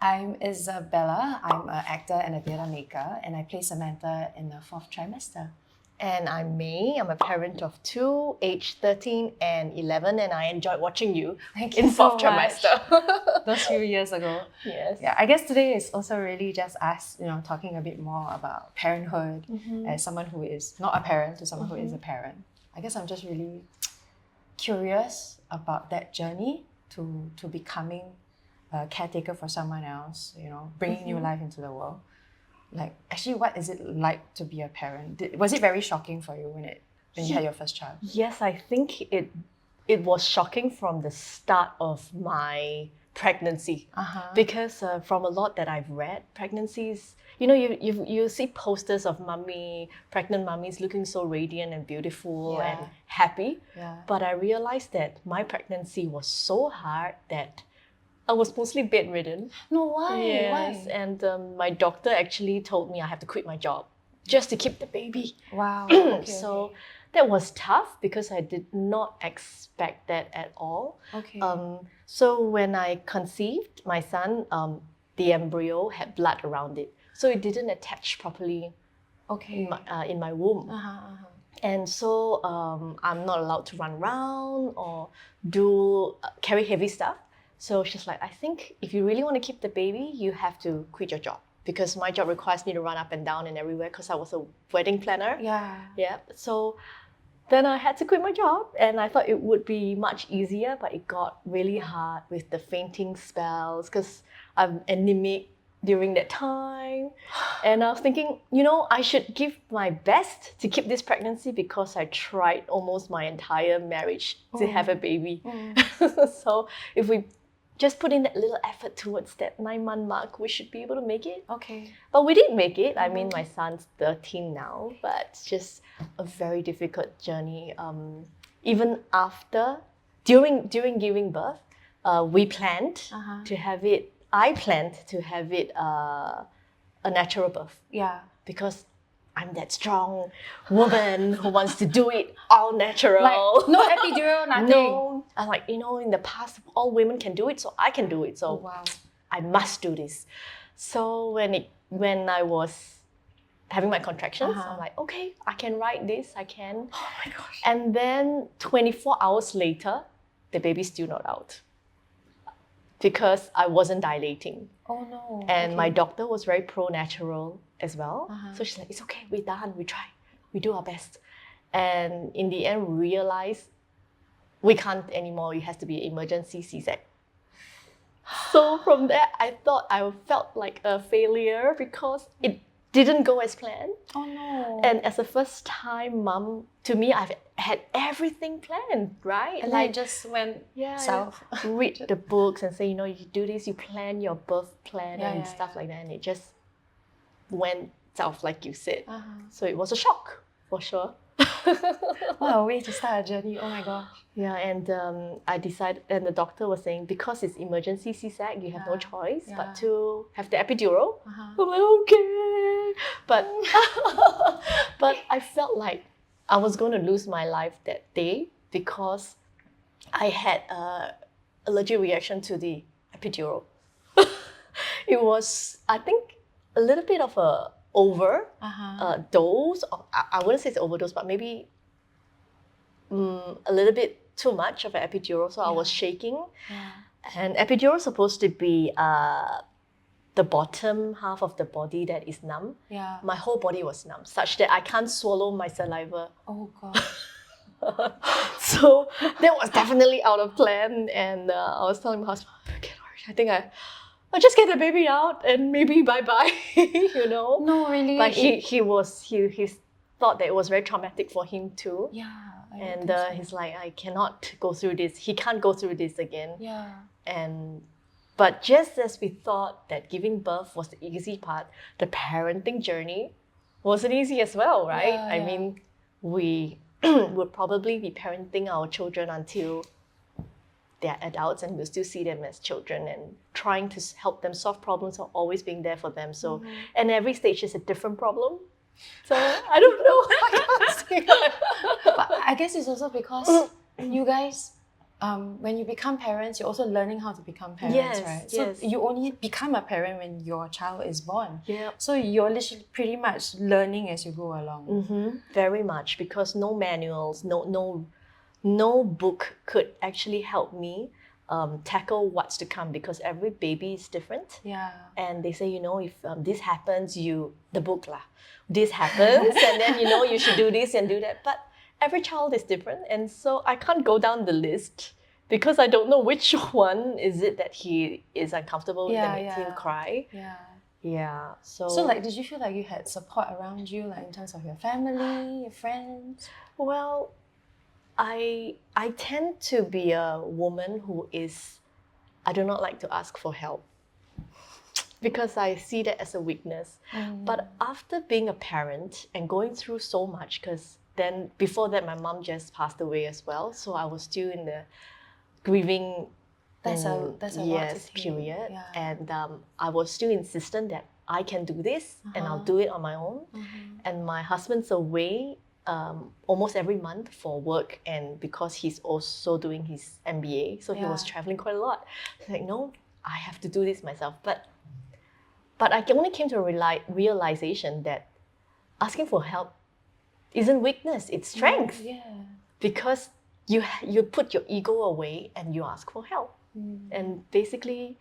I'm Isabella. I'm an actor and a theatre maker, and I play Samantha in the fourth trimester. And I'm May. I'm a parent of two, aged 13 and 11, and I enjoyed watching you Thank in you so fourth much. trimester. Those few years ago. Yes. Yeah, I guess today is also really just us, talking a bit more about parenthood as someone who is not a parent to someone who is a parent. I guess I'm just really curious about that journey to becoming a caretaker for someone else, bringing new life into the world. Like, actually, what is it like to be a parent? Was it very shocking for you when you had your first child? Yes, I think it was shocking from the start of my pregnancy, because from a lot that I've read, pregnancies, you see posters of pregnant mummies looking so radiant and beautiful and happy. Yeah. But I realized that my pregnancy was so hard that I was mostly bedridden. No, why? Yes, Why? and my doctor actually told me I have to quit my job just to keep the baby. Wow. Okay, So that was tough because I did not expect that at all. okay. So when I conceived my son, the embryo had blood around it, so it didn't attach properly Okay. in my womb. And so I'm not allowed to run around or carry heavy stuff. So she's like, I think if you really want to keep the baby, you have to quit your job, because my job requires me to run up and down and everywhere because I was a wedding planner. Yeah. Yeah. So then I had to quit my job, and I thought it would be much easier, but it got really hard with the fainting spells because I'm anemic during that time. And I was thinking, I should give my best to keep this pregnancy because I tried almost my entire marriage to have a baby. So if we just put in that little effort towards that 9-month mark, we should be able to make it. Okay. But we did make it. I mean, my son's 13 now, but it's just a very difficult journey. Even during giving birth, we planned to have it. I planned to have it a natural birth. Yeah. Because I'm that strong woman who wants to do it all natural. Like, no epidural, nothing. No. I'm like, in the past, all women can do it, so I can do it. So wow. I must do this. So when I was having my contractions, I'm like, okay, I can write this, I can. Oh my gosh. And then 24 hours later, the baby's still not out because I wasn't dilating. Oh no. And my doctor was very pro-natural as well. So she's like, it's okay, we're done, we try, we do our best. And in the end, we realized we can't anymore, it has to be emergency C-section. So from there, I felt like a failure because it didn't go as planned. Oh no. And as a first time mom, to me, I've had everything planned, right? And like, just went south. Read the books and say, you do this, you plan your birth plan and stuff like that. And it just went south, like you said. So it was a shock, for sure. What a way to start a journey. Oh my gosh. Yeah, and I decided, and the doctor was saying, because it's emergency C-section, you have no choice but to have the epidural. I'm like, okay. But, but I felt like I was going to lose my life that day because I had an allergic reaction to the epidural. It was, I think, a little bit of a dose. I wouldn't say it's overdose, but maybe a little bit too much of an epidural. So I was shaking. And epidural is supposed to be the bottom half of the body that is numb. Yeah. My whole body was numb, such that I can't swallow my saliva. Oh god. So that was definitely out of plan. And I was telling my husband, okay, I think I'll just get the baby out and maybe bye-bye, No, really. But he thought that it was very traumatic for him too. Yeah. And he's like, I cannot go through this. He can't go through this again. Yeah. But just as we thought that giving birth was the easy part, the parenting journey wasn't easy as well, right? I mean, we would probably be parenting our children until they're adults, and we'll still see them as children and trying to help them solve problems or always being there for them. So, and every stage is a different problem. So I don't know. But I guess it's also because you guys when you become parents, you're also learning how to become parents, Yes, right? yes. So you only become a parent when your child is born. Yeah. So you're literally pretty much learning as you go along. Very much, because no manuals, no book could actually help me tackle what's to come, because every baby is different. Yeah. And they say, if this happens, the book lah, this happens, and then you should do this and do that. But every child is different, and so I can't go down the list because I don't know which one is it that he is uncomfortable with that makes him cry. Yeah. Yeah. So like, did you feel like you had support around you, like in terms of your family, your friends? Well, I tend to be a woman who I do not like to ask for help because I see that as a weakness. But after being a parent and going through so much, because then before that my mom just passed away as well, so I was still in the grieving That's a lot to take. period. Yeah. And I was still insistent that I can do this and I'll do it on my own. And my husband's away almost every month for work, and because he's also doing his MBA, so he was traveling quite a lot. So like, no, I have to do this myself. But I only came to a realization that asking for help isn't weakness, it's strength. Yeah. Because you put your ego away and you ask for help. And basically,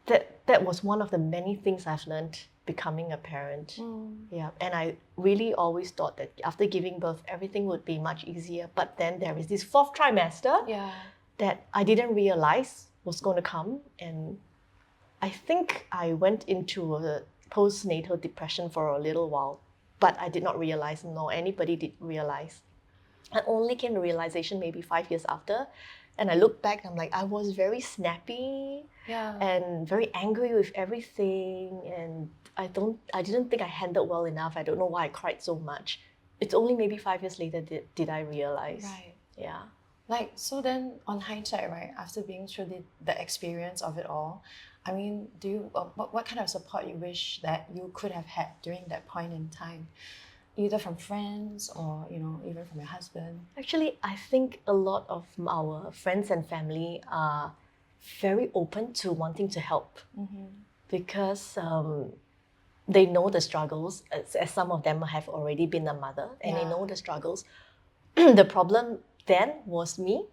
that was one of the many things I've learned becoming a parent. Yeah, and I really always thought that after giving birth, everything would be much easier. But then there is this 4th trimester that I didn't realize was going to come. And I think I went into a postnatal depression for a little while, but I did not realize, nor anybody did realize. I only came to realization maybe 5 years after. And I look back, I'm like, I was very snappy and very angry with everything. And I didn't think I handled well enough. I don't know why I cried so much. It's only maybe 5 years later did I realize. Right. Yeah. Like, so then on hindsight, right, after being through the experience of it all, I mean, do you what kind of support you wish that you could have had during that point in time? Either from friends or, even from your husband? Actually, I think a lot of our friends and family are very open to wanting to help because they know the struggles, as some of them have already been a mother, and they know the struggles. The problem then was me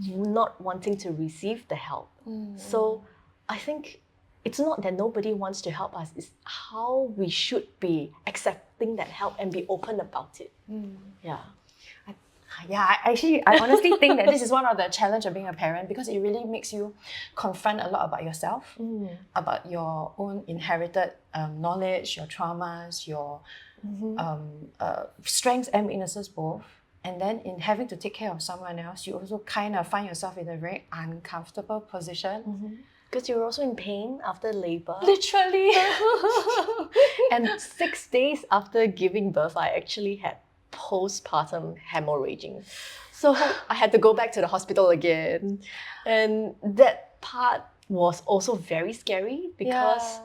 not wanting to receive the help. So I think it's not that nobody wants to help us, it's how we should be accepting that help and be open about it. Yeah. I honestly think that this is one of the challenge of being a parent, because it really makes you confront a lot about yourself, about your own inherited knowledge, your traumas, your strengths and weaknesses both. And then in having to take care of someone else, you also kind of find yourself in a very uncomfortable position. Because you're also in pain after labor. Literally. And 6 days after giving birth, I actually had postpartum hemorrhaging. So I had to go back to the hospital again. And that part was also very scary because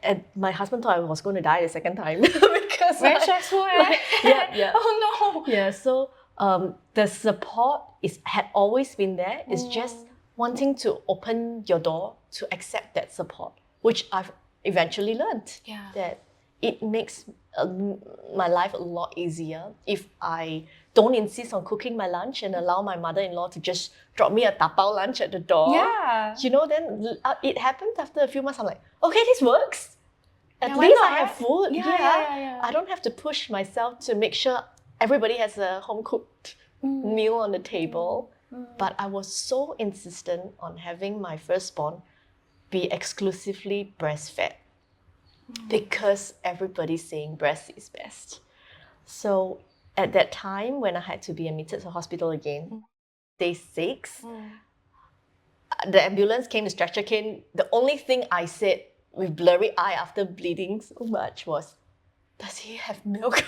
and my husband thought I was going to die the second time. Because very stressful, eh? Yeah. Oh no. Yeah, so the support had always been there. It's just wanting to open your door to accept that support, which I've eventually learned. That it makes my life a lot easier if I don't insist on cooking my lunch and allow my mother-in-law to just drop me a tapao lunch at the door. Then it happened after a few months. I'm like, okay, this works. At least I have food. I don't have to push myself to make sure everybody has a home-cooked meal on the table. But I was so insistent on having my firstborn be exclusively breastfed because everybody's saying breast is best. So at that time, when I had to be admitted to hospital again, day 6, the ambulance came, the stretcher came. The only thing I said with blurry eye after bleeding so much was, does he have milk?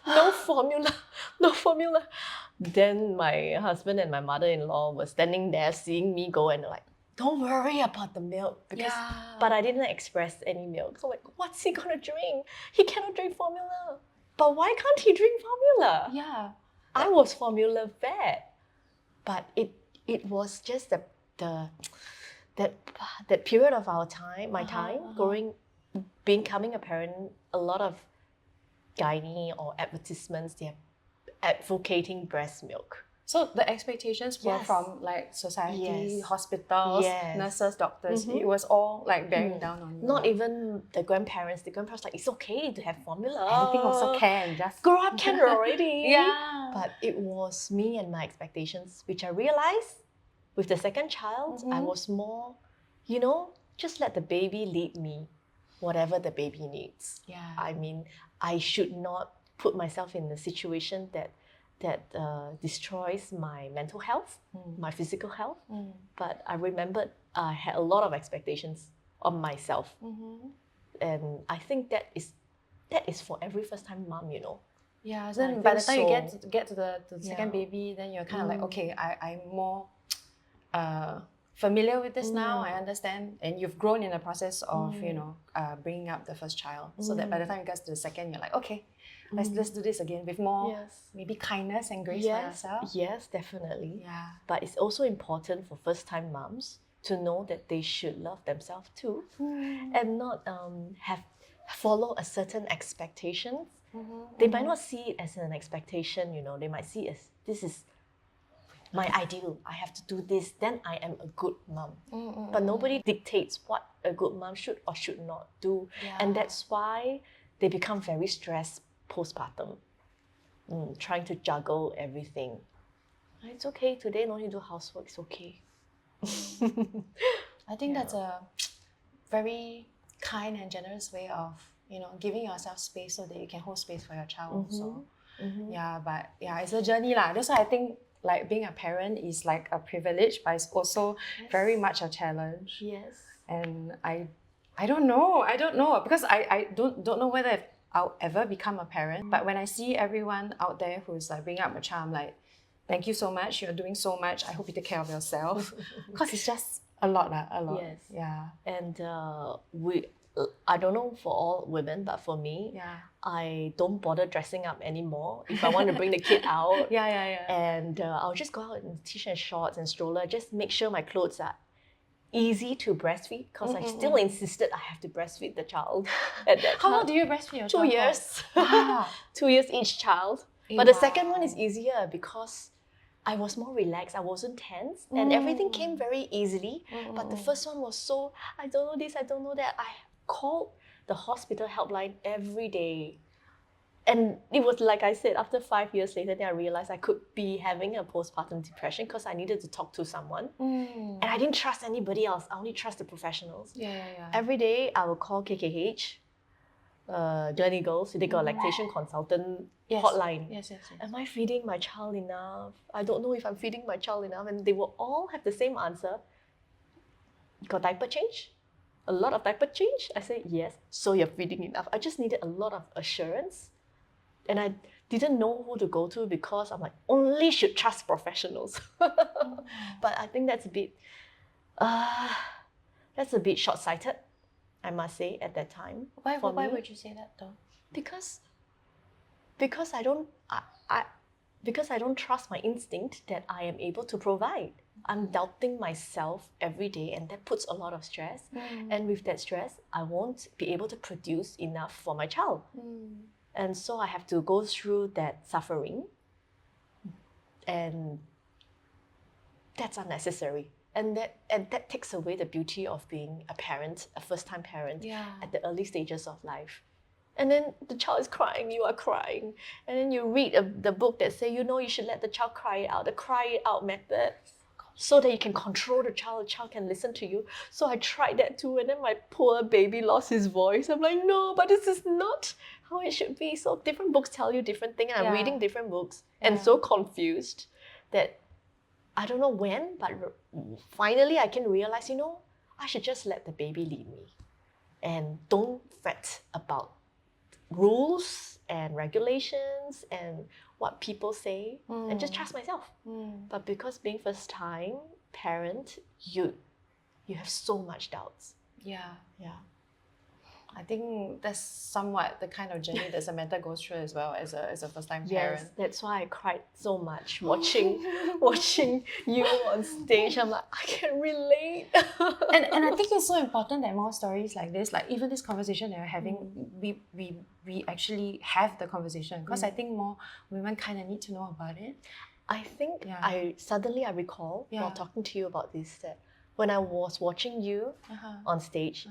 No formula, no formula. Then my husband and my mother-in-law were standing there seeing me go and like, don't worry about the milk. But I didn't express any milk. So like, what's he gonna drink? He cannot drink formula. But why can't he drink formula? I was formula fed. But it was just that period of our time, my time, becoming a parent, a lot of gynae or advertisements, they're advocating breast milk. So the expectations were Yes. from like society, Yes. hospitals, Yes. nurses, doctors. It was all like bearing down on you. Not even the grandparents. The grandparents like, it's okay to have formula. Anything also can, just Grow up can already. Yeah. But it was me and my expectations, which I realized with the second child, I was more, just let the baby lead me, whatever the baby needs. Yeah. I mean, I should not put myself in a situation that destroys my mental health, my physical health. But I remembered I had a lot of expectations on myself. And I think that is for every first-time mom, Yeah, so I then by the think time you so. get to the second baby, then you're kind of like, okay, I'm more familiar with this now. I understand, and you've grown in the process of bringing up the first child. So that by the time you get to the second, you're like, okay, let's do this again with more maybe kindness and grace for yourself. Yes, definitely. Yeah. But it's also important for first-time moms to know that they should love themselves too, and not follow a certain expectation. They might not see it as an expectation, they might see it as, this is my ideal. I have to do this, then I am a good mom. But nobody dictates what a good mom should or should not do. And that's why they become very stressed postpartum, trying to juggle everything. It's okay, today no need to do housework, it's okay. I think that's a very kind and generous way of giving yourself space so that you can hold space for your child also. But it's a journey lah. That's why I think like being a parent is like a privilege, but it's also very much a challenge. Yes. And I don't know because I don't know whether I'll ever become a parent. But when I see everyone out there who's like bringing up a child, I'm like, thank you so much. You're doing so much. I hope you take care of yourself. Because it's just a lot. Yes. Yeah. And I don't know for all women, but for me, I don't bother dressing up anymore. If I want to bring the kid out, and I'll just go out in t-shirt and shorts and stroller, just make sure my clothes are easy to breastfeed, because I still insisted I have to breastfeed the child at that time. How long do you breastfeed your 2 child? years. Wow. 2 years each child. But the second one is easier because I was more relaxed, I wasn't tense, and everything came very easily. But the first one was so, I don't know this, I don't know that. I called the hospital helpline every day. And it was like I said, after 5 years later, then I realized I could be having a postpartum depression because I needed to talk to someone. And I didn't trust anybody else. I only trust the professionals. Every day I would call KKH, Gleneagles, they got a lactation consultant hotline. Yes. Am I feeding my child enough? I don't know if I'm feeding my child enough. And they will all have the same answer. Got diaper change? A lot of diaper change? I said, yes. So you're feeding enough. I just needed a lot of assurance. And I didn't know who to go to because I'm like, only should trust professionals. But I think that's a bit short-sighted, I must say, at that time. Why would you say that though? Because I don't trust my instinct that I am able to provide. I'm doubting myself every day, and that puts a lot of stress. And with that stress, I won't be able to produce enough for my child. And so I have to go through that suffering, and that's unnecessary. And that takes away the beauty of being a parent, a first-time parent, at the early stages of life. And then the child is crying, you are crying. And then you read the book that say, you should let the child cry it out, the cry it out method, so that you can control the child can listen to you. So I tried that too, and then my poor baby lost his voice. I'm like, no, but this is not how it should be. So different books tell you different things, and I'm reading different books, and so confused that I don't know when, but finally I can realize, I should just let the baby lead me. And don't fret about rules and regulations and what people say, and just trust myself. But because being first time parent, you have so much doubts. Yeah. I think that's somewhat the kind of journey that Samantha goes through as well as a first-time parent. Yes, that's why I cried so much watching you on stage. I'm like, I can relate. And I think it's so important that more stories like this, like even this conversation that we're having, we actually have the conversation, because I think more women kind of need to know about it. I think I recall while talking to you about this, that when I was watching you on stage,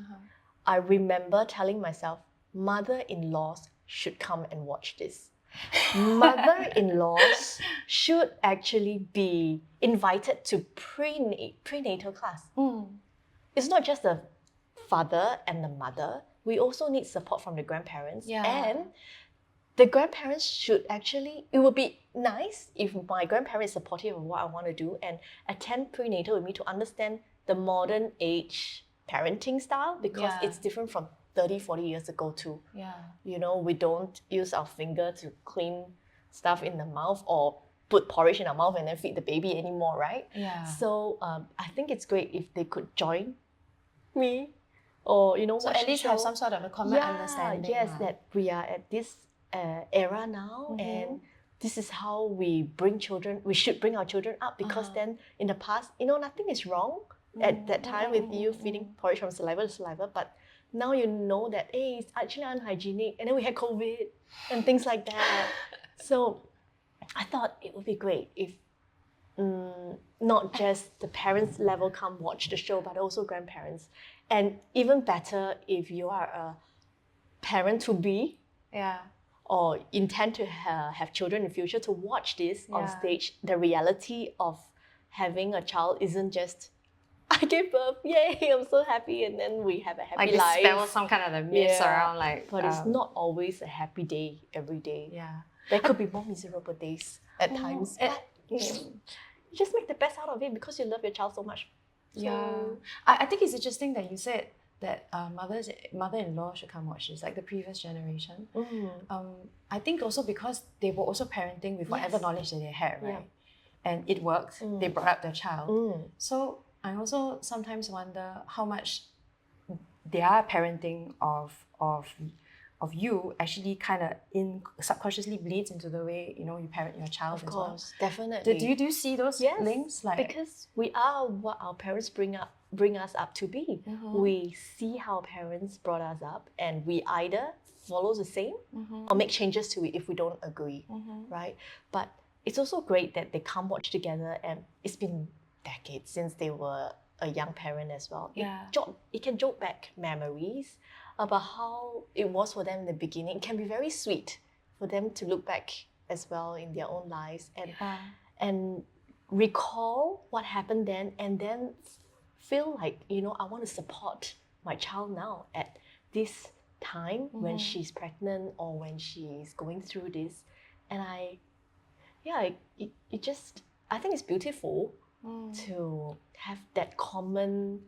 I remember telling myself, mother-in-laws should come and watch this. Mother-in-laws should actually be invited to prenatal class. It's not just the father and the mother. We also need support from the grandparents. And the grandparents should actually, it would be nice if my grandparent is supportive of what I want to do and attend prenatal with me to understand the modern age parenting style, because it's different from 30, 40 years ago too. You know, we don't use our finger to clean stuff in the mouth or put porridge in our mouth and then feed the baby anymore, right? So I think it's great if they could join me, or so at least have some sort of a common understanding. Yes, that we are at this era now, and this is how we should bring our children up, because then in the past, nothing is wrong at that time with you feeding porridge from saliva to saliva, but now you know that, hey, it's actually unhygienic, and then we had COVID and things like that. So I thought it would be great if not just the parents level come watch the show, but also grandparents. And even better if you are a parent to be, or intend to have children in the future, to watch this on stage. The reality of having a child isn't just, I gave birth, yay, I'm so happy, and then we have a happy life. Like dispel some kind of the myths around But it's not always a happy day every day. There could be more miserable days at times. But you just make the best out of it because you love your child so much. So, I think it's interesting that you said that mother-in-law should come watch this, like the previous generation. I think also because they were also parenting with whatever knowledge that they had, right? And it worked. They brought up their child. So I also sometimes wonder how much their parenting of you actually kind of subconsciously bleeds into the way you parent your child. Of course, definitely. Do you see those links? Because we are what our parents bring us up to be. We see how parents brought us up, and we either follow the same or make changes to it if we don't agree, right? But it's also great that they come watch together, and it's been decades since they were a young parent as well. It can jolt back memories about how it was for them in the beginning. It can be very sweet for them to look back as well in their own lives and recall what happened then, and then feel like, I want to support my child now at this time when she's pregnant or when she's going through this. And I think it's beautiful to have that common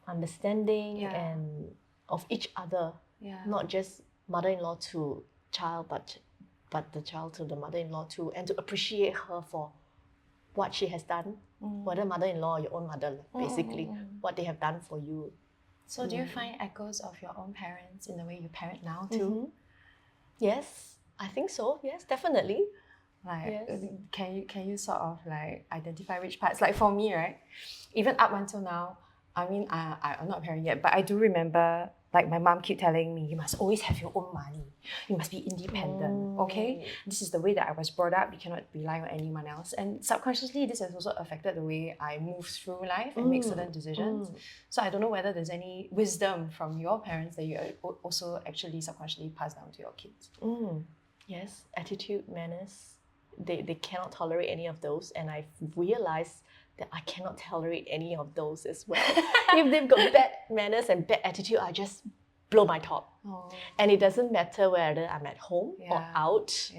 understanding and of each other, not just mother-in-law to child, but the child to the mother-in-law too, and to appreciate her for what she has done, whether mother-in-law or your own mother, basically, what they have done for you. So do you find echoes of your own parents in the way you parent now too? Yes, I think so. Yes, definitely. Can you sort of like identify which parts? Like for me, right, even up until now, I mean, I'm not a parent yet, but I do remember, like, my mom keep telling me, you must always have your own money. You must be independent, okay? This is the way that I was brought up. You cannot rely on anyone else. And subconsciously, this has also affected the way I move through life and make certain decisions. So I don't know whether there's any wisdom from your parents that you also actually subconsciously pass down to your kids. Yes, attitude, manners, they cannot tolerate any of those. And I've realized that I cannot tolerate any of those as well. If they've got bad manners and bad attitude, I just blow my top. And it doesn't matter whether I'm at home or out.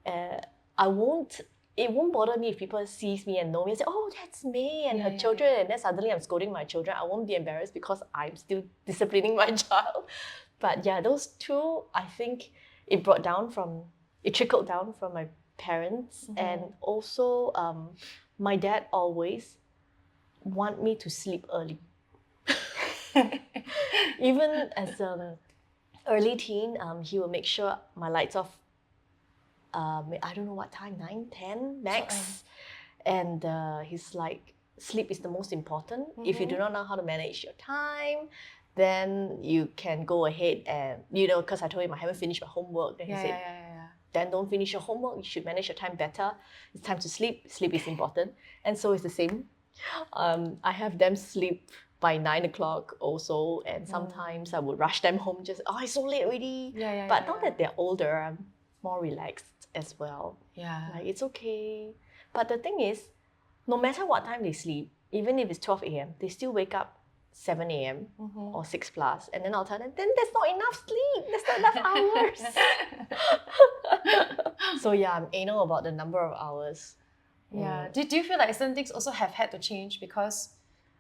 It won't bother me if people sees me and know me and say, oh, that's May and her children, and then suddenly I'm scolding my children. I won't be embarrassed because I'm still disciplining my child. But those two, I think it trickled down from my parents. And also my dad always want me to sleep early. Even as an early teen, he will make sure my lights off. I don't know what time, 9, 10 max. And he's like, sleep is the most important. If you do not know how to manage your time, then you can go ahead and, because I told him I haven't finished my homework. Then he said, then don't finish your homework. You should manage your time better. It's time to sleep. Sleep is important. And so it's the same. I have them sleep by 9 o'clock also. And sometimes I would rush them home just, it's so late already. But now that they're older, I'm more relaxed as well. Like, it's okay. But the thing is, no matter what time they sleep, even if it's 12 a.m., they still wake up 7 a.m. or 6 plus. And then I'll tell them, then there's not enough sleep. There's not enough hours. So yeah, I'm anal about the number of hours. Yeah. Do you feel like certain things also have had to change because,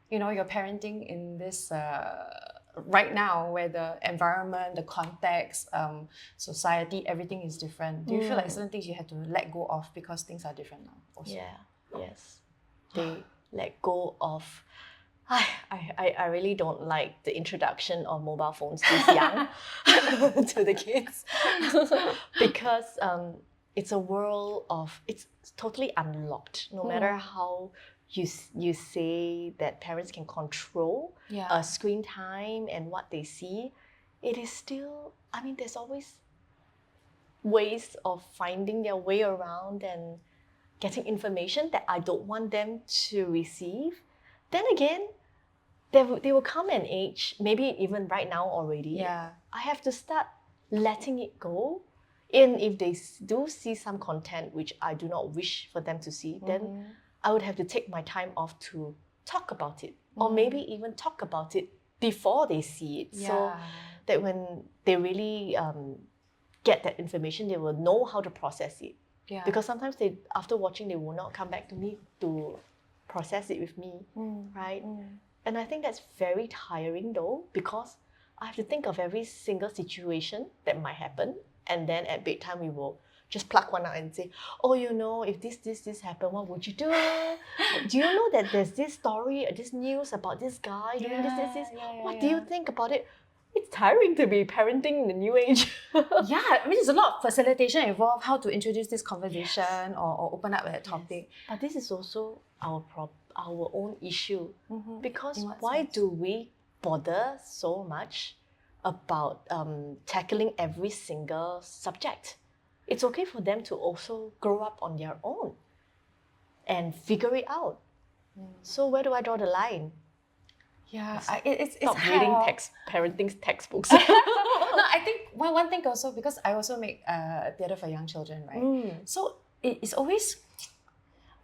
you're parenting in this right now where the environment, the context, society, everything is different. Do you feel like certain things you had to let go of because things are different now also? Yes. They let go of... I really don't like the introduction of mobile phones this young to the kids because it's a world of... It's totally unlocked. No matter how you say that parents can control screen time and what they see, it is still... there's always ways of finding their way around and getting information that I don't want them to receive. Then again, they will come an age, maybe even right now already. I have to start letting it go. And if they do see some content which I do not wish for them to see, then I would have to take my time off to talk about it. Or maybe even talk about it before they see it. So that when they really get that information, they will know how to process it. Because sometimes after watching, they will not come back to me to process it with me, right? And I think that's very tiring though, because I have to think of every single situation that might happen. And then at bedtime, we will just pluck one out and say, if this happened, what would you do? Do you know that there's this story, this news about this guy doing this? What do you think about it? It's tiring to be parenting in the new age. There's a lot of facilitation involved, how to introduce this conversation or open up that topic. But this is also our own issue. Because why do we bother so much about tackling every single subject? It's okay for them to also grow up on their own and figure it out. So where do I draw the line? It's Stop reading parenting textbooks. No, I think one thing also, because I also make theatre for young children, right? So it's always,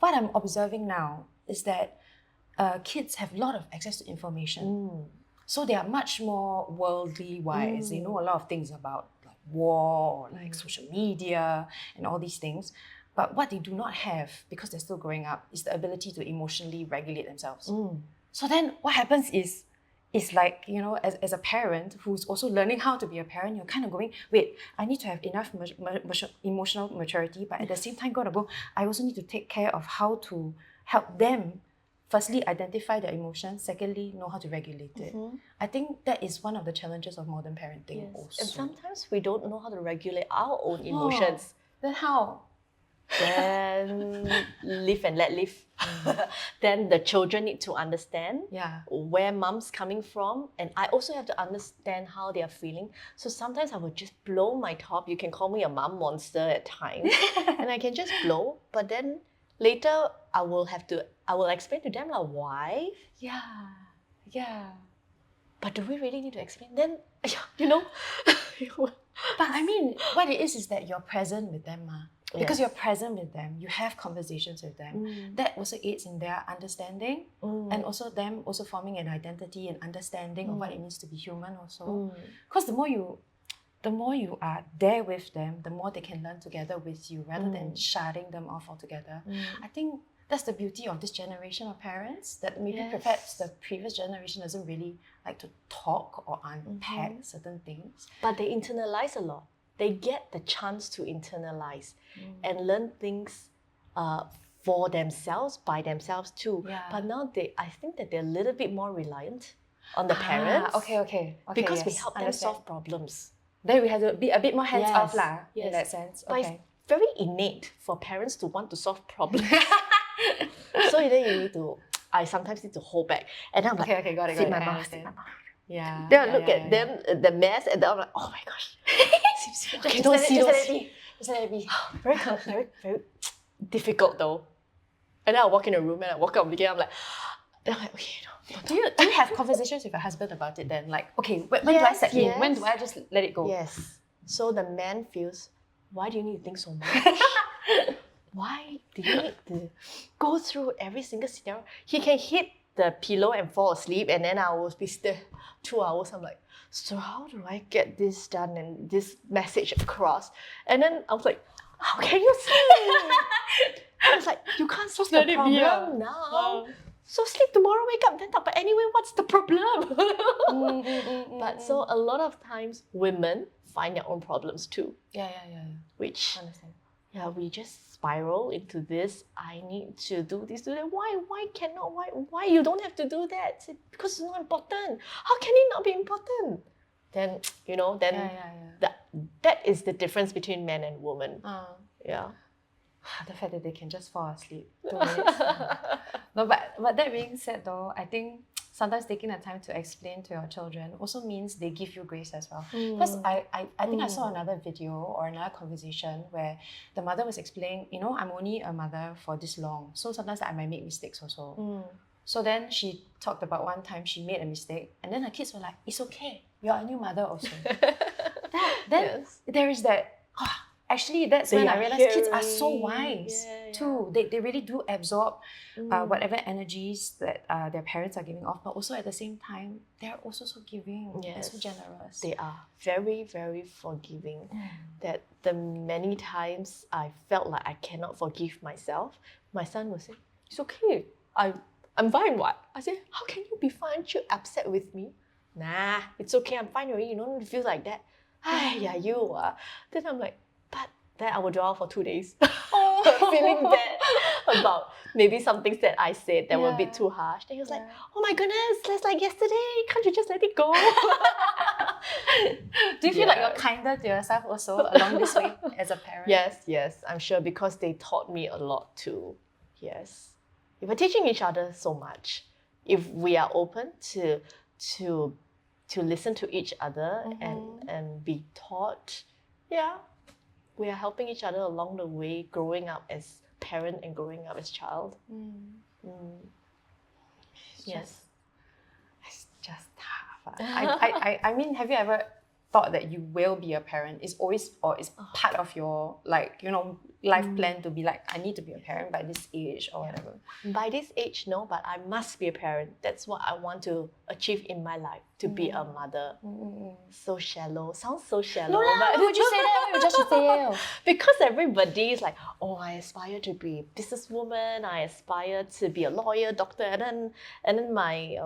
what I'm observing now is that kids have a lot of access to information. So they are much more worldly wise. They know a lot of things about like war, like social media and all these things. But what they do not have, because they're still growing up, is the ability to emotionally regulate themselves. So then what happens is like, as a parent who's also learning how to be a parent, you're kind of going, wait, I need to have enough emotional maturity, but at the same time, I also need to take care of how to help them, firstly, identify their emotions, secondly, know how to regulate it. I think that is one of the challenges of modern parenting also. And sometimes we don't know how to regulate our own emotions. Then how? Then live and let live. Then the children need to understand where mom's coming from, and I also have to understand how they are feeling. So sometimes I would just blow my top. You can call me a mom monster at times, and I can just blow. But then later I will explain to them why. But do we really need to explain? Then But what it is that you're present with them, because you're present with them, you have conversations with them. That also aids in their understanding, and also them also forming an identity and understanding of what it means to be human also. Because the more you are there with them, the more they can learn together with you rather than shutting them off altogether. I think that's the beauty of this generation of parents, that maybe perhaps the previous generation doesn't really like to talk or unpack certain things. But they internalize a lot. They get the chance to internalize and learn things for themselves, by themselves too. But now I think that they're a little bit more reliant. on the parents. Okay. Because we yes, help them understand. solve problems. Then we have to be a bit more hands-off lah, Yes. in that sense. But it's Okay. very innate for parents to want to solve problems. So then you need to, I sometimes need to hold back. And then I'm like, Okay, got it. sit I my mouth, understand. sit my mouth. Yeah. Then I look at them, the mess, and then I'm like, oh my gosh. Okay, don't see, don't see. Just let it be. Very, very difficult though. And then I walk in a room and I walk out again, I'm like, okay, no. Do you have conversations with your husband about it then? Like, okay, when do I step in? When do I just let it go? Yes. So the man feels, why do you need to think so much? Why do you need to go through every single scenario? He can hit the pillow and fall asleep, and then I will be still 2 hours. I'm like, so how do I get this done and this message across? And then I was like, how can you sleep? I was like, you can't solve the problem now. So sleep tomorrow, wake up, then talk. But anyway, what's the problem? But so a lot of times women find their own problems too. Yeah. Which, Understand. yeah, we just spiral into this. I need to do this, do that. Why cannot? Why you don't have to do that? Because it's not important. How can it not be important? Then, that is the difference between men and women. Yeah. The fact that they can just fall asleep 2 minutes. No, but that being said though, I think sometimes taking the time to explain to your children also means they give you grace as well. Because I think I saw another video or another conversation where the mother was explaining, I'm only a mother for this long, so sometimes I might make mistakes also. So then she talked about one time she made a mistake, and then her kids were like, it's okay, you're a new mother also. There is that, actually that's when I realized kids are so wise too. They really do absorb whatever energies that their parents are giving off, but also at the same time, they're also so giving and so generous. They are very, very forgiving. That the many times I felt like I cannot forgive myself, my son will say, it's okay, I'm fine, what? I say, how can you be fine? You're upset with me? Nah, it's okay, I'm fine already. You don't feel like that. Yeah, you are. Then I'm like, but then I will draw for 2 days. Feeling bad about maybe some things that I said that were a bit too harsh. Then he was like, oh my goodness, that's like yesterday. Can't you just let it go? Do you feel like you're kinder to yourself also along this way as a parent? Yes, I'm sure, because they taught me a lot too. Yes. We're teaching each other so much. If we are open to listen to each other and be taught, we are helping each other along the way, growing up as parent and growing up as child. It's just tough. I mean, have you ever thought that you will be a parent? Is always, or is part of your life plan to be like, I need to be a parent by this age or whatever? By this age, no, but I must be a parent. That's what I want to achieve in my life, to be a mother. So shallow. Sounds so shallow. No, why would you say that? Why would you just fail? Because everybody is like, oh, I aspire to be a businesswoman. I aspire to be a lawyer, doctor. And then my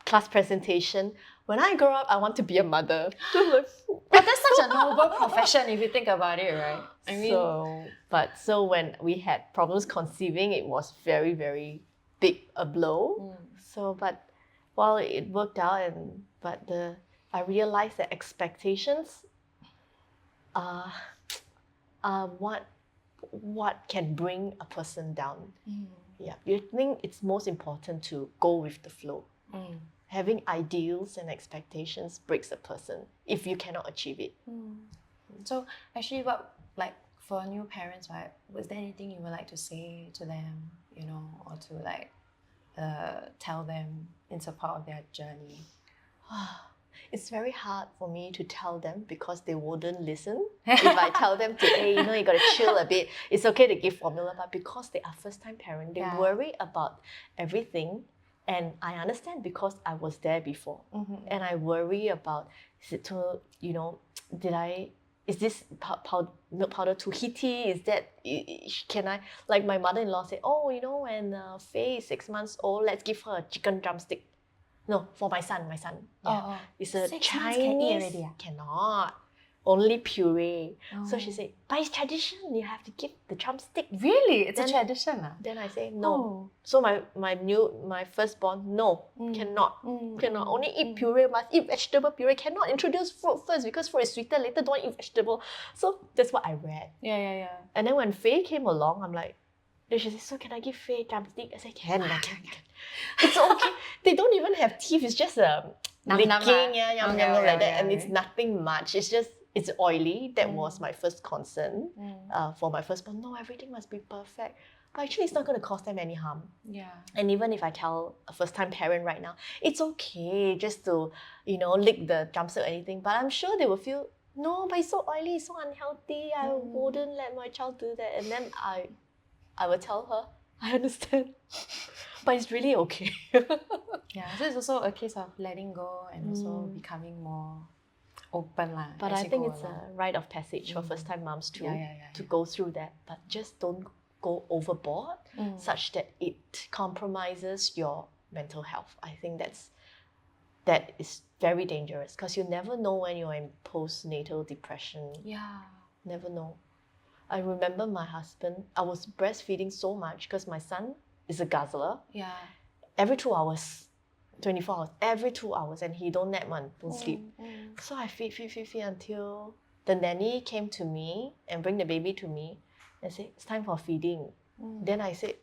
class presentation, when I grow up, I want to be a mother. But that's such a noble profession if you think about it, right? I mean, so when we had problems conceiving, it was very, very big a blow. But it worked out, I realized that expectations are what can bring a person down. Yeah, you think it's most important to go with the flow. Having ideals and expectations breaks a person if you cannot achieve it. So actually, for new parents, right, was there anything you would like to say to them, or to tell them in support of their journey? It's very hard for me to tell them because they wouldn't listen. If I tell them today, you got to chill a bit, it's okay to give formula, but because they are first-time parent, they worry about everything. And I understand because I was there before. And I worry about, is it too, is this milk powder too heaty? Is that, can I, like my mother-in-law said, when Faye is 6 months old, let's give her a chicken drumstick. No, for my son. It's a 6 months Chinese. can eat already? Cannot. only puree. So Oh. she said, but it's tradition, you have to give the drumstick. Really? It's Then- a tradition. Then I say, no. Oh. So my firstborn, no, cannot. Cannot. Only eat puree, must eat vegetable puree. Cannot introduce fruit first because fruit is sweeter, later don't eat vegetable. So that's what I read. Yeah. And then when Faye came along, I'm like, then she said, so can I give Faye drumstick? I said, can. It's okay. They don't even have teeth. It's just licking, yum, like that. And it's nothing much. It's just, it's oily. That was my first concern for my firstborn. No, everything must be perfect. But actually, it's not going to cause them any harm. Yeah. And even if I tell a first-time parent right now, it's okay just to, lick the drumstick or anything. But I'm sure they will feel, no, but it's so oily, it's so unhealthy. I wouldn't let my child do that. And then I will tell her, I understand. But it's really okay. Yeah, so it's also a case of letting go and also becoming more open. But I think it's a rite of passage for first-time moms too, to go through that. But just don't go overboard such that it compromises your mental health. I think that is very dangerous because you never know when you're in postnatal depression. Yeah. Never know. I remember my husband, I was breastfeeding so much because my son is a guzzler. Yeah. Every 2 hours, 24 hours, every 2 hours, and he don't nap one, don't sleep. So I feed until the nanny came to me and bring the baby to me and said, it's time for feeding. Then I said,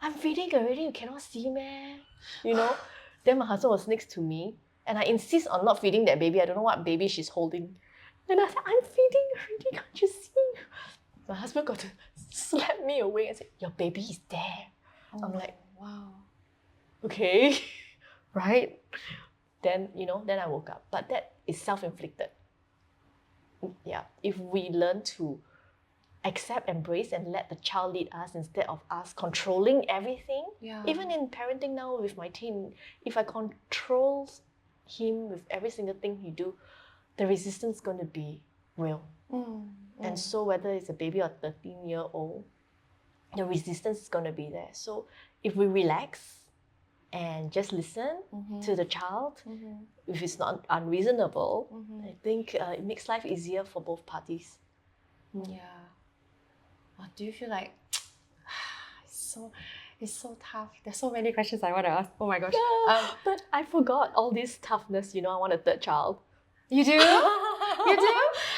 I'm feeding already, you cannot see, man. Then my husband was next to me and I insist on not feeding that baby. I don't know what baby she's holding. And I said, I'm feeding already, can't you see? My husband got to slap me away and say, your baby is there. I'm like, wow. Okay, right? Then I woke up. But that is self-inflicted. Yeah, if we learn to accept, embrace, and let the child lead us instead of us controlling everything. Yeah. Even in parenting now with my teen, if I control him with every single thing he do, the resistance is going to be real. And so whether it's a baby or 13-year-old, the resistance is going to be there. So if we relax and just listen to the child, if it's not unreasonable, I think it makes life easier for both parties. Yeah. Do you feel like it's so tough? There's so many questions I want to ask. Oh my gosh. But I forgot all this toughness. I want a third child. You do? You do?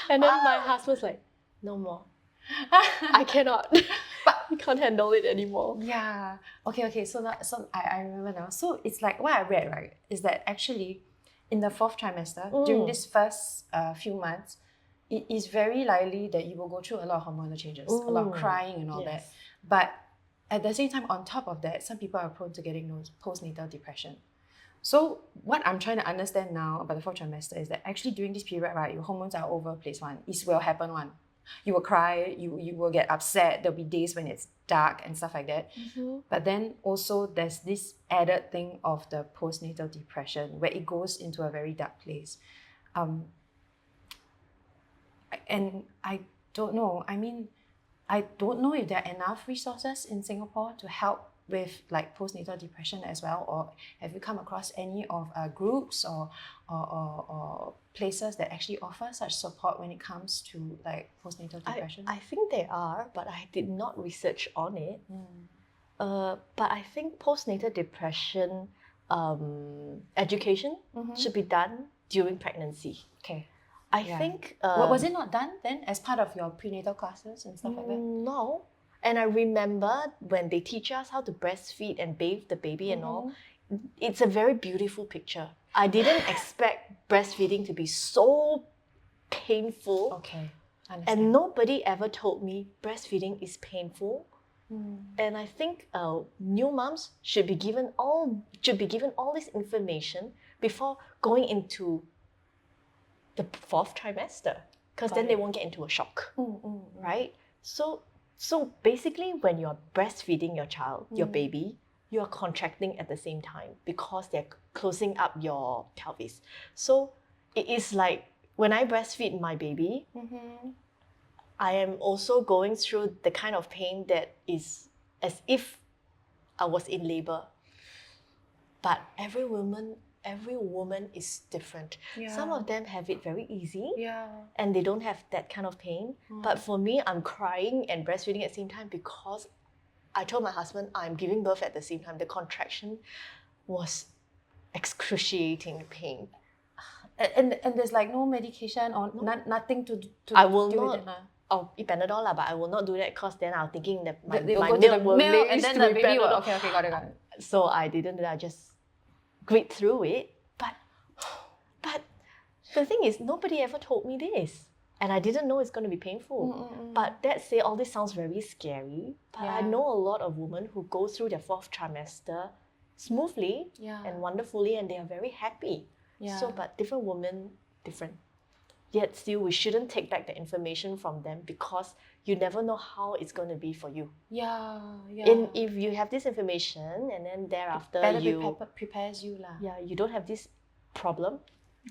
And then my husband's like, no more. I cannot. I can't handle it anymore. Yeah. Okay. So I remember now. So it's like what I read, right, is that actually in the 4th trimester, during this first few months, it is very likely that you will go through a lot of hormonal changes, a lot of crying and all that. But at the same time, on top of that, some people are prone to getting those postnatal depression. So what I'm trying to understand now about the 4th trimester is that actually during this period, right, your hormones are over place one. It will happen one. You will cry, you will get upset, there'll be days when it's dark and stuff like that. But then also there's this added thing of the postnatal depression where it goes into a very dark place. And I don't know, I don't know if there are enough resources in Singapore to help with like postnatal depression as well, or have you come across any of groups or places that actually offer such support when it comes to like postnatal depression? I think there are, but I did not research on it. But I think postnatal depression education should be done during pregnancy. Okay. I think... was it not done then as part of your prenatal classes and stuff like that? No. And I remember when they teach us how to breastfeed and bathe the baby and all, it's a very beautiful picture. I didn't expect breastfeeding to be so painful. Okay, understand. And nobody ever told me breastfeeding is painful. And I think new moms should be given all this information before going into the 4th trimester, because then they won't get into a shock, right? So basically, when you're breastfeeding your child, your baby, you are contracting at the same time because they're closing up your pelvis. So it is like when I breastfeed my baby, I am also going through the kind of pain that is as if I was in labor. But every woman every woman is different. Yeah. Some of them have it very easy. Yeah. And they don't have that kind of pain. But for me, I'm crying and breastfeeding at the same time because I told my husband I'm giving birth at the same time. The contraction was excruciating pain. And there's like no medication or nothing to I will deal not. with it. I'll eat Panadol, but I will not do that because then I'm thinking that my They will my go to the milk will milk and raise then to the be baby will, Panadol. okay, got it. So I didn't do that. I just grit through it. But the thing is, nobody ever told me this. And I didn't know it's going to be painful. But that said, all this sounds very scary. But I know a lot of women who go through their 4th trimester smoothly and wonderfully, and they are very happy. Yeah. So, but different women, different. Yet still, we shouldn't take back the information from them because you never know how it's going to be for you. Yeah. And if you have this information and then thereafter prepares you lah. Yeah, you don't have this problem,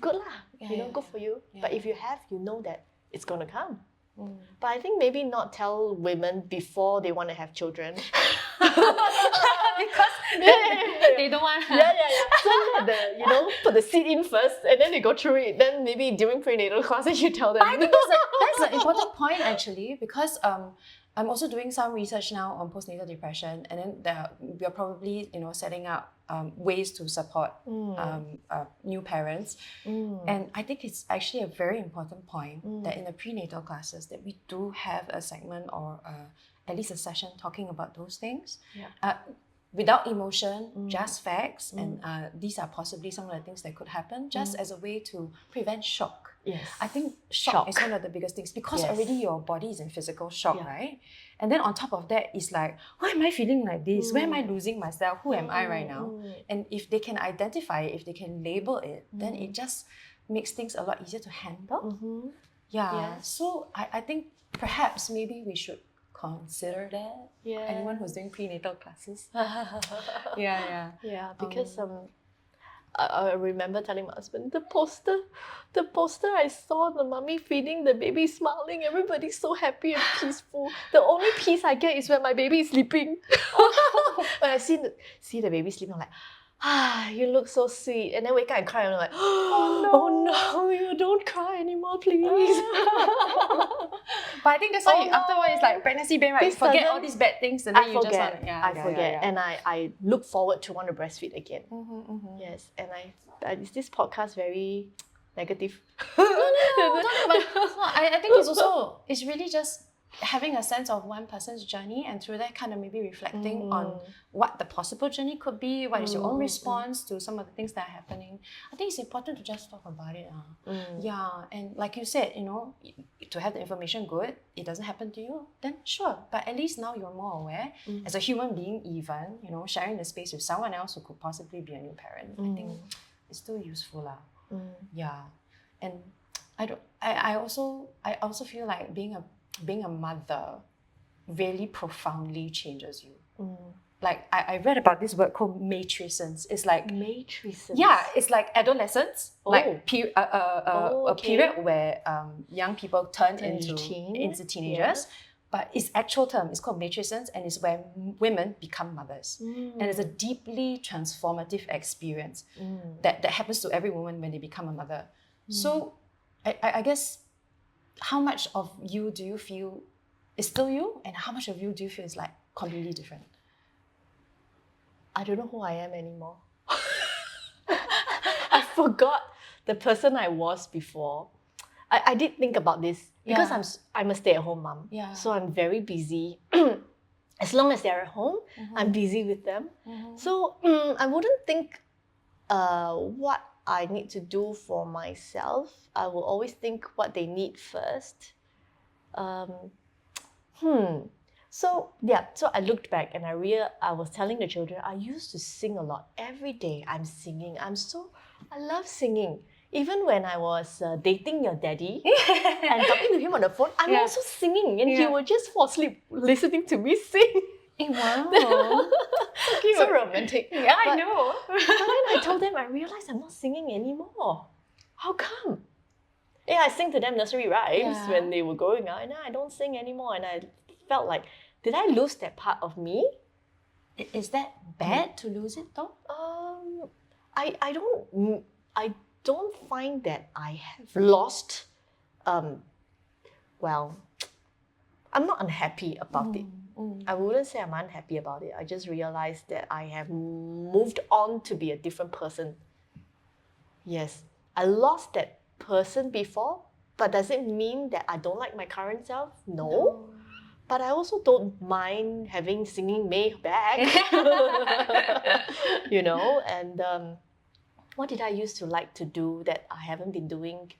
good lah. Good for you. Yeah. But if you have, you know that it's going to come. But I think maybe not tell women before they want to have children. Because they don't want. Yeah. So put the seed in first, and then they go through it. Then maybe during prenatal classes you tell them. I think that's an important point actually, because I'm also doing some research now on postnatal depression, and then we are probably setting up ways to support new parents. And I think it's actually a very important point that in the prenatal classes that we do have a segment or at least a session talking about those things. Without emotion, just facts, and these are possibly some of the things that could happen, just as a way to prevent shock. Yes. I think shock is one of the biggest things because already your body is in physical shock, right? And then on top of that, it's like, why am I feeling like this? Where am I losing myself? Who am I right now? And if they can identify it, if they can label it, then it just makes things a lot easier to handle. So I think perhaps maybe we should consider that. Anyone who's doing prenatal classes. Because I remember telling my husband, the poster I saw, the mummy feeding the baby, smiling, everybody's so happy and peaceful. The only peace I get is when my baby is sleeping. When I see the baby sleeping, I'm like, you look so sweet. And then wake up and cry, and I'm like, oh no, you don't cry anymore, please. But I think that's why afterwards it's like pregnancy brain, right? You forget all these bad things and then you just want to... I forget. And I look forward to want to breastfeed again. Yes. And is this podcast very negative? No. I think it's really just having a sense of one person's journey, and through that kind of maybe reflecting on what the possible journey could be, what is your own response to some of the things that are happening. I think it's important to just talk about it. And like you said, to have the information good, it doesn't happen to you, then sure. But at least now you're more aware. As a human being even, sharing the space with someone else who could possibly be a new parent, I think it's still useful lah. And I also feel like being a mother really profoundly changes you. Like I read about this word called matrescence. It's like matrescence. Yeah, it's like adolescence, like a period where young people turn into teenagers. But its actual term is called matrescence, and it's where women become mothers. And it's a deeply transformative experience that happens to every woman when they become a mother. So I guess, how much of you do you feel is still you, and how much of you do you feel is like completely different? I don't know who I am anymore. I forgot the person I was before. I did think about this because I'm a stay-at-home mom. So I'm very busy. As long as they're at home, I'm busy with them. So I wouldn't think what I need to do for myself. I will always think what they need first. So I looked back and I was telling the children, I used to sing a lot. Every day I'm singing. I love singing. Even when I was dating your daddy and talking to him on the phone, I'm also singing, and he would just fall asleep listening to me sing. Wow. So cute. So romantic. Yeah, I know. But then I told them, I realized I'm not singing anymore. How come? I sing to them nursery rhymes when they were growing up, and I don't sing anymore. And I felt like, did I lose that part of me? Is that bad to lose it though? I don't find that I have lost. Well, I'm not unhappy about it. I wouldn't say I'm unhappy about it. I just realized that I have moved on to be a different person. Yes, I lost that person before, but does it mean that I don't like my current self? No. But I also don't mind having singing May back. You know, and what did I used to like to do that I haven't been doing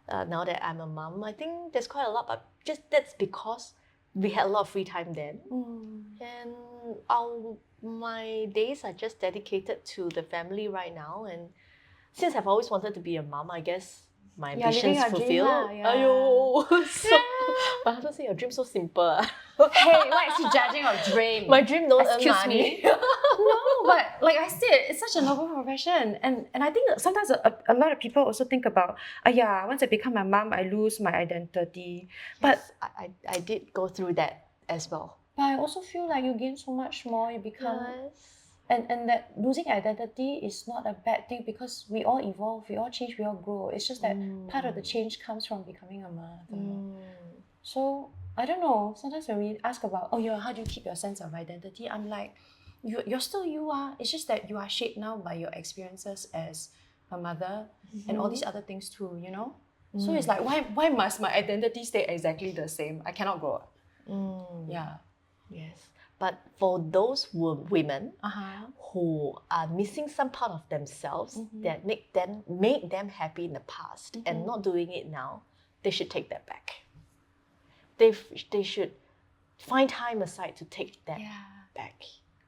now that I'm a mom? I think there's quite a lot, but just that's because we had a lot of free time then. And my days are just dedicated to the family right now. And since I've always wanted to be a mom, I guess my ambitions fulfilled. Ayo, so my husband say your dream so simple. Hey, why is he judging our dream? My dream don't earn Excuse money. me. No, but like I said, it's such a noble profession, and I think that sometimes a lot of people also think about, yeah, once I become a mom, I lose my identity. But Yes, I did go through that as well. But I also feel like you gain so much more. You become, and that losing identity is not a bad thing because we all evolve, we all change, we all grow. It's just that part of the change comes from becoming a mother. So I don't know. Sometimes when we ask about, how do you keep your sense of identity? I'm like, you're still you are. It's just that you are shaped now by your experiences as a mother and all these other things too. You know. So it's like, why must my identity stay exactly the same? I cannot grow up. Yeah. Yes. But for those women who are missing some part of themselves that made them happy in the past and not doing it now, they should take that back. They should find time aside to take that back.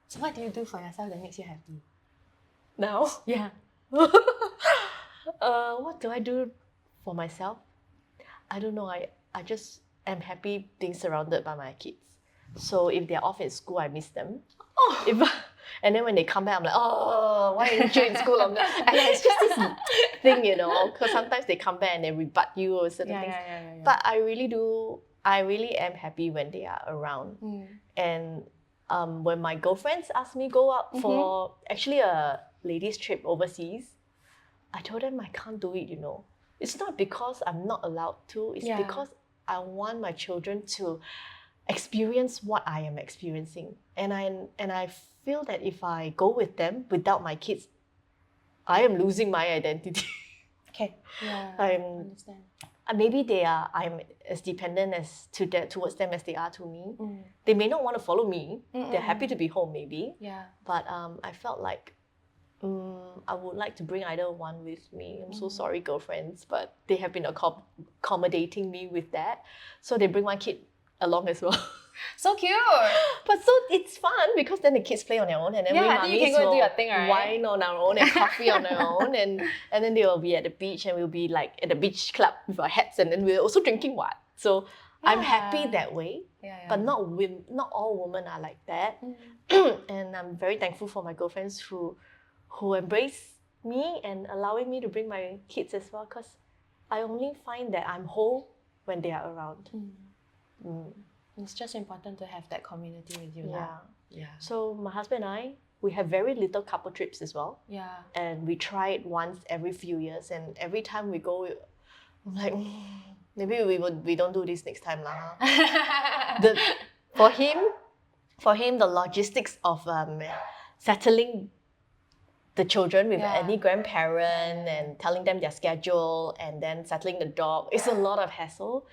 So what do you do for yourself that makes you happy? Now? Yeah. What do I do for myself? I don't know. I just am happy being surrounded by my kids. So if they're off at school, I miss them. And then when they come back, I'm like, why aren't you in school longer? And it's just this thing, you know, because sometimes they come back and they rebut you or certain things. But I really am happy when they are around. And when my girlfriends ask me go out for actually a ladies' trip overseas, I told them I can't do it, you know. It's not because I'm not allowed to, it's because I want my children to experience what I am experiencing. And I feel that if I go with them without my kids, I am losing my identity. Okay. Yeah. I understand. Maybe I'm as dependent towards them as they are to me. They may not want to follow me. They're happy to be home maybe. Yeah. But I felt like I would like to bring either one with me. I'm so sorry, girlfriends, but they have been accommodating me with that. So they bring one kid along as well. So cute. But so it's fun because then the kids play on their own and then we mummies you can go and do your thing, right? wine on our own and coffee on our own and then they will be at the beach and we'll be like at the beach club with our hats and then we're also drinking what. So I'm happy that way. But not all women are like that. And I'm very thankful for my girlfriends who embrace me and allowing me to bring my kids as well because I only find that I'm whole when they are around. It's just important to have that community with you. Yeah. So my husband and I, we have very little couple trips as well. Yeah. And we try it once every few years and every time we go, I'm like, maybe we don't do this next time lah. For him, the logistics of settling the children with any grandparent and telling them their schedule and then settling the dog is a lot of hassle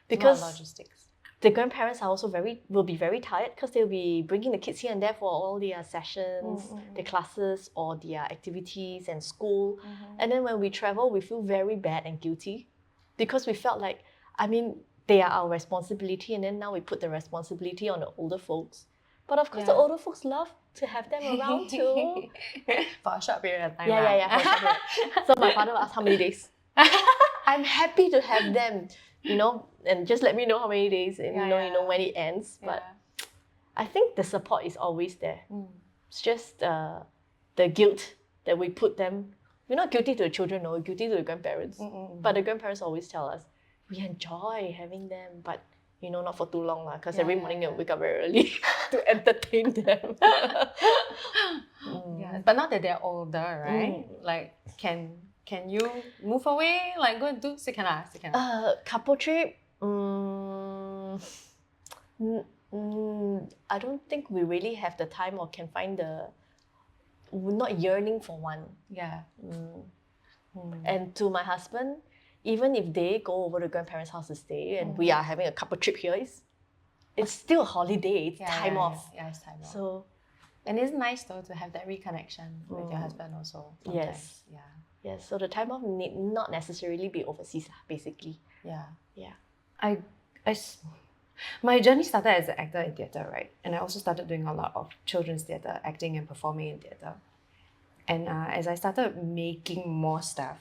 because logistics. The grandparents are also will be very tired because they'll be bringing the kids here and there for all their sessions, their classes or their activities and school. And then when we travel, we feel very bad and guilty because we felt like, they are our responsibility and then now we put the responsibility on the older folks. But of course, the older folks love to have them around too. For a short period of time. Yeah, for a short period. So my father will ask how many days. I'm happy to have them, you know, and just let me know how many days and you know when it ends. But I think the support is always there. It's just the guilt that we put them. We're not guilty to the children, no, we're guilty to the grandparents. But the grandparents always tell us, we enjoy having them, but you know, not for too long because every morning they'll wake up very early to entertain them. But now that they're older, right? Like, can you move away? Like, go and do couple trip. I don't think we really have the time or can find we're not yearning for one. Yeah. And to my husband, even if they go over to grandparents' house to stay and we are having a couple trip here, it's still a holiday. It's time off. Yeah, it's time off. So, and it's nice though to have that reconnection with your husband also. Sometimes. Yes. Yeah. Yes. So the time off need not necessarily be overseas, basically. Yeah. Yeah. My journey started as an actor in theatre, right? And I also started doing a lot of children's theatre, acting and performing in theatre. And as I started making more stuff,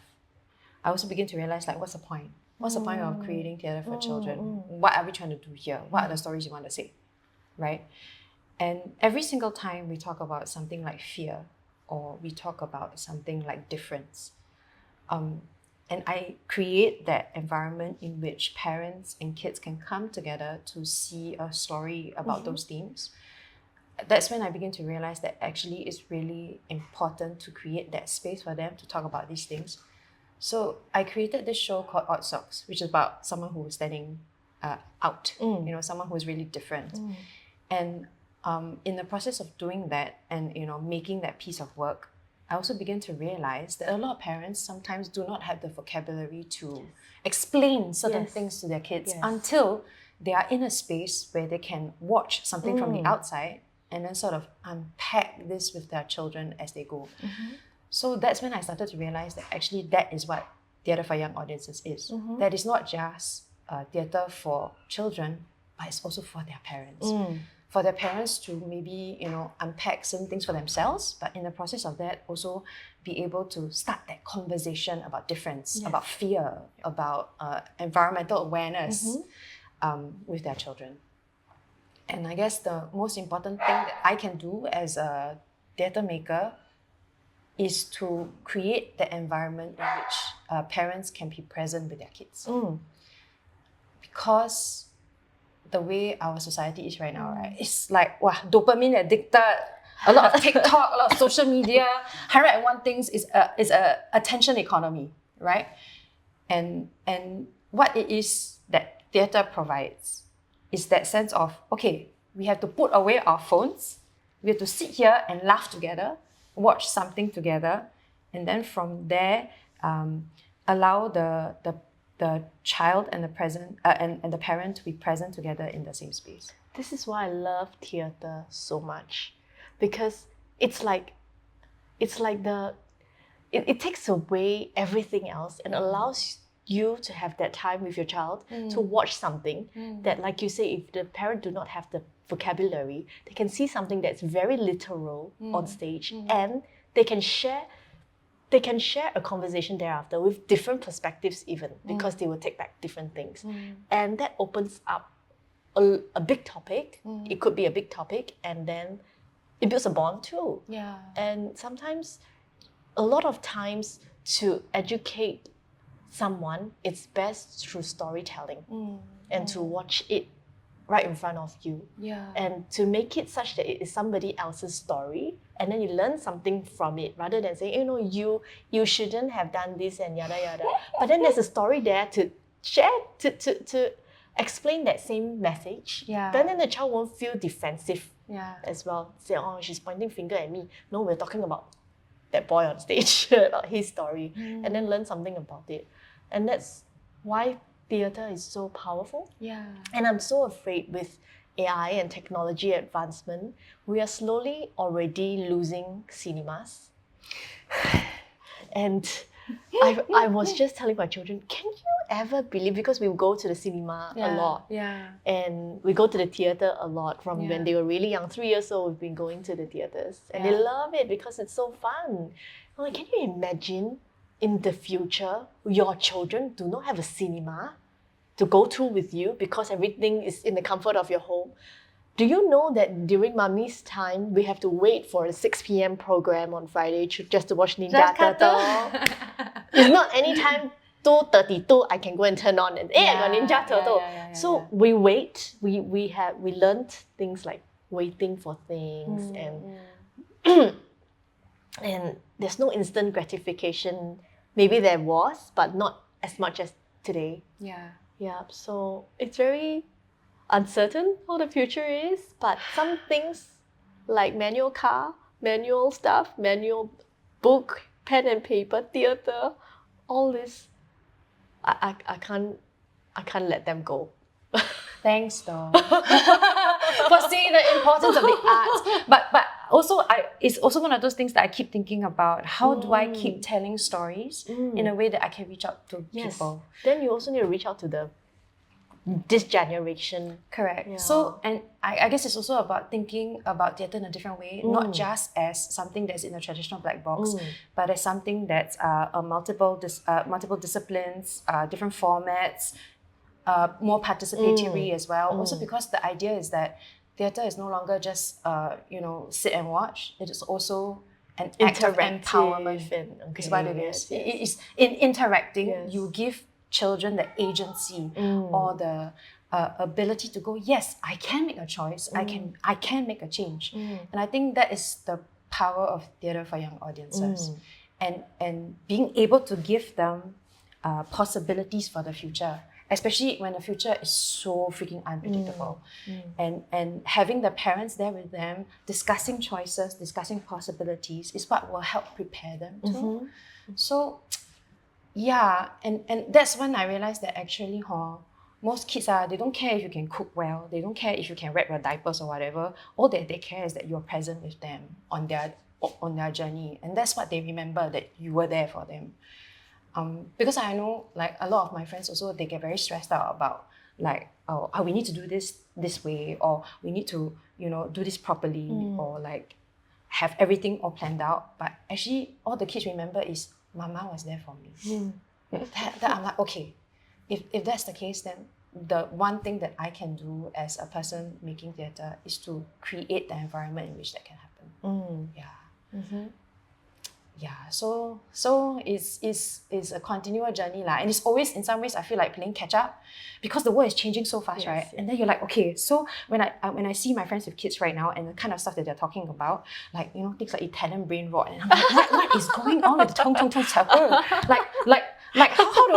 I also began to realize, like, what's the point? What's the point of creating theatre for children? What are we trying to do here? What are the stories you want to say, right? And every single time we talk about something like fear, or we talk about something like difference, and I create that environment in which parents and kids can come together to see a story about those themes. That's when I begin to realize that actually it's really important to create that space for them to talk about these things. So I created this show called Odd Socks, which is about someone who is standing out, someone who is really different. And in the process of doing that and making that piece of work, I also began to realize that a lot of parents sometimes do not have the vocabulary to explain certain things to their kids until they are in a space where they can watch something from the outside and then sort of unpack this with their children as they go. So that's when I started to realize that actually that is what theatre for young audiences is. That is not just theatre for children, but it's also for their parents. For their parents to maybe, unpack certain things for themselves, but in the process of that, also be able to start that conversation about difference, about fear, about environmental awareness with their children. And I guess the most important thing that I can do as a theatre maker is to create the environment in which parents can be present with their kids. Because the way our society is right now, right? It's like, dopamine addicted, a lot of TikTok, a lot of social media, 101 things is a attention economy, right? And what it is that theatre provides is that sense of, okay, we have to put away our phones, we have to sit here and laugh together, watch something together, and then from there, allow the child and the parent to be present together in the same space. This is why I love theatre so much, because it takes away everything else and allows you to have that time with your child to watch something that, like you say, if the parent do not have the vocabulary, they can see something that's very literal on stage, and they can share a conversation thereafter with different perspectives even, because they will take back different things. And that opens up a big topic. It could be a big topic, and then it builds a bond too. Yeah. And sometimes, a lot of times, to educate someone, it's best through storytelling and to watch it right in front of you. Yeah. And to make it such that it is somebody else's story, and then you learn something from it, rather than saying, you shouldn't have done this and yada yada. But then there's a story there to share, to explain that same message. Yeah. Then the child won't feel defensive as well. Say, she's pointing finger at me. No, we're talking about that boy on stage, about his story, and then learn something about it. And that's why theatre is so powerful. Yeah. And I'm so afraid with AI and technology advancement, we are slowly already losing cinemas. And I was just telling my children, can you ever believe, because we go to the cinema a lot, and we go to the theatre a lot from when they were really young, 3 years old, we've been going to the theatres, and they love it because it's so fun. I'm like, can you imagine in the future, your children do not have a cinema to go to with you because everything is in the comfort of your home? Do you know that during Mummy's time, we have to wait for a 6 p.m. program on Friday just to watch Ninja Turtle? It's not anytime 2:32 I can go and turn on and I got Ninja Turtle. So we wait. We learned things like waiting for things and And there's no instant gratification. Maybe there was, but not as much as today. Yeah. Yeah, so it's very uncertain how the future is, but some things like manual car, manual stuff, manual book, pen and paper, theater, all this, I can't let them go. Thanks, though, for seeing the importance of the art. But also, it's also one of those things that I keep thinking about. How do I keep telling stories in a way that I can reach out to people? Then you also need to reach out to this generation. Correct. Yeah. So, and I guess it's also about thinking about theatre in a different way, not just as something that's in a traditional black box, but as something that's multiple disciplines, different formats, more participatory as well. Also because the idea is that theatre is no longer just sit and watch. It is also an act of empowerment. Is what it is. It is in interacting. You give children the agency or the ability to go, yes, I can make a choice. I can make a change. And I think that is the power of theatre for young audiences, and being able to give them possibilities for the future. Especially when the future is so freaking unpredictable. And having the parents there with them, discussing choices, discussing possibilities is what will help prepare them too. So, yeah, and that's when I realized that actually, most kids they don't care if you can cook well, they don't care if you can wrap your diapers or whatever. All that they care is that you're present with them on their journey. And that's what they remember, that you were there for them. Because I know, like, a lot of my friends also, they get very stressed out about, like, we need to do this way, or we need to, do this properly, or like have everything all planned out. But actually, all the kids remember is Mama was there for me. That I'm like, okay, if that's the case, then the one thing that I can do as a person making theatre is to create the environment in which that can happen. Yeah, so it's a continual journey and it's always, in some ways, I feel like playing catch up, because the world is changing so fast, right? And then you're like, okay, so when I see my friends with kids right now and the kind of stuff that they're talking about, like, things like Italian brain rot, and I'm like, what is going on with the tong tong tong like how do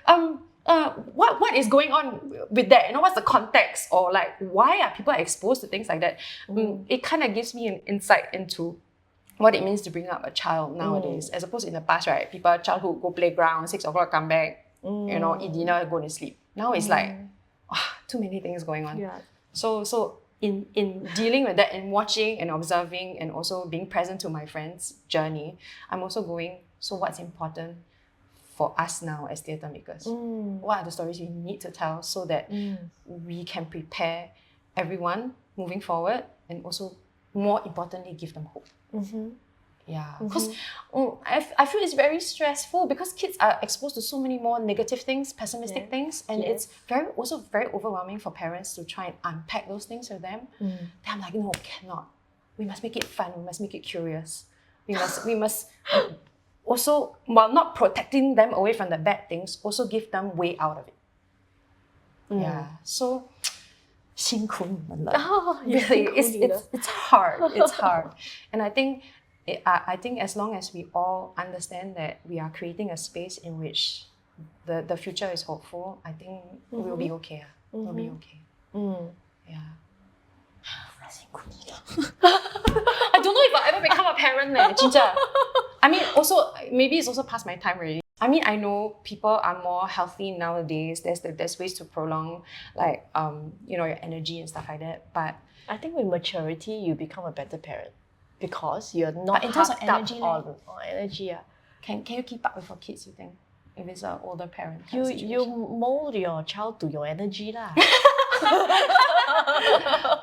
I what is going on with that? What's the context, or like why are people exposed to things like that? It kind of gives me an insight into what it means to bring up a child nowadays, as opposed to in the past, right? People, childhood, go playground, 6 o'clock, come back, eat dinner, go to sleep. Now it's like, too many things going on. Yeah. So in dealing with that and watching and observing and also being present to my friends' journey, I'm also going, so what's important for us now as theatre makers? What are the stories we need to tell so that we can prepare everyone moving forward, and also, more importantly, give them hope? Yeah, because I feel it's very stressful, because kids are exposed to so many more negative things, pessimistic things, and it's also very overwhelming for parents to try and unpack those things with them. Then I'm like, no, cannot. We must make it fun. We must make it curious. We must also, while not protecting them away from the bad things, also give them way out of it. Yeah, so 辛苦你们了. Really, it's hard. It's hard, and I think as long as we all understand that we are creating a space in which the future is hopeful, I think we'll be okay. We'll be okay. Yeah. I don't know if I'll ever become a parent, Ginger. I mean, also, maybe it's also past my time already. I mean, I know people are more healthy nowadays. There's ways to prolong, like, your energy and stuff like that. But I think with maturity, you become a better parent, because you're not. But in terms of energy, energy, can you keep up with your kids, you think, if it's an older parent? You mold your child to your energy lah.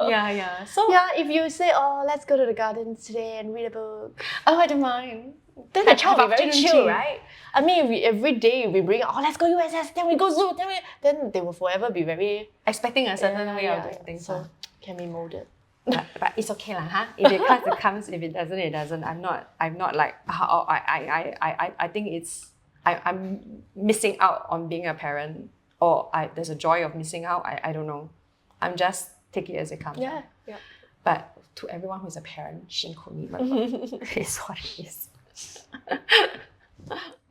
Yeah. So if you say, let's go to the garden today and read a book, I don't mind. then the child will be very chill, right? I mean, if every day we bring, let's go USS, then we go zoo, then they will forever be very expecting a certain way of doing things. So can be molded. But it's okay lah, huh? If it comes, it comes. If it doesn't, it doesn't. I'm not like, I think I'm missing out on being a parent, or there's a joy of missing out. I don't know. I'm just take it as it comes. Yeah. But to everyone who's a parent, 辛苦你们 is what it is.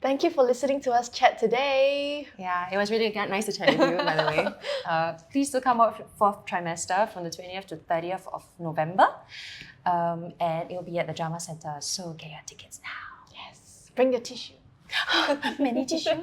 Thank you for listening to us chat today. Yeah, it was really nice to chat with you, by the way. Please do come out fourth trimester from the 20th to 30th of November. And it will be at the Drama Centre, so get your tickets now. Yes. Bring your tissue. Many tissues.